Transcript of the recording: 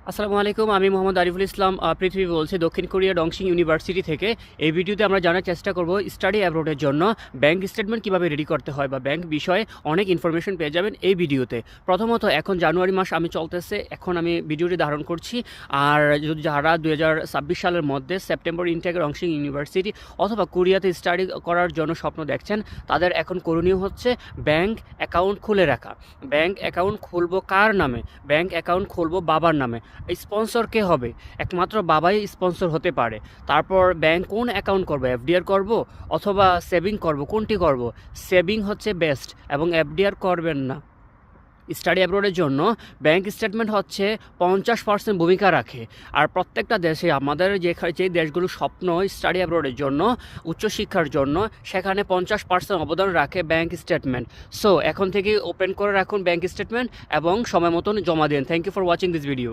আসসালামু আলাইকুম। আমি মোহাম্মদ আরিফুল ইসলাম পৃথিবী বলছি দক্ষিণ কোরিয়া ডংসিং ইউনিভার্সিটি থেকে। এই ভিডিওতে আমরা জানার চেষ্টা করব স্টাডি অ্যাব্রোডের জন্য ব্যাংক স্টেটমেন্ট কীভাবে রেডি করতে হয় বা ব্যাংক বিষয়ে অনেক ইনফরমেশন পেয়ে যাবেন এই ভিডিওতে। প্রথমত এখন জানুয়ারি মাস আমি চলতেছে, এখন আমি ভিডিওটি ধারণ করছি। আর যদি যারা 2026 সালের মধ্যে সেপ্টেম্বর ইনটেক ডংসিং ইউনিভার্সিটি অথবা কোরিয়াতে স্টাডি করার জন্য স্বপ্ন দেখছেন, তাদের এখন করণীয় হচ্ছে ব্যাংক অ্যাকাউন্ট খুলে রাখা। ব্যাংক অ্যাকাউন্ট খুলবো কার নামে? ব্যাংক অ্যাকাউন্ট খুলবো বাবার নামে। স্পন্সর কে হবে? একমাত্র বাবাই স্পন্সর হতে পারে। তারপর ব্যাংক কোন অ্যাকাউন্ট করবো? এফডিআর করব অথবা সেভিং করব? কোনটি করব? সেভিং হচ্ছে বেস্ট এবং এফডিআর করবেন না। স্টাডি অ্যাব্রোডের জন্য ব্যাংক স্টেটমেন্ট হচ্ছে 50% ভূমিকা রাখে। আর প্রত্যেকটা দেশে আমাদের যে দেশগুলো স্বপ্ন স্টাডি অ্যাব্রোডের জন্য, উচ্চশিক্ষার জন্য, সেখানে 50% অবদান রাখে ব্যাংক স্টেটমেন্ট। সো এখন থেকে ওপেন করে রাখুন ব্যাংক স্টেটমেন্ট এবং সময় মতন জমা দিন। Thank you for watching this video.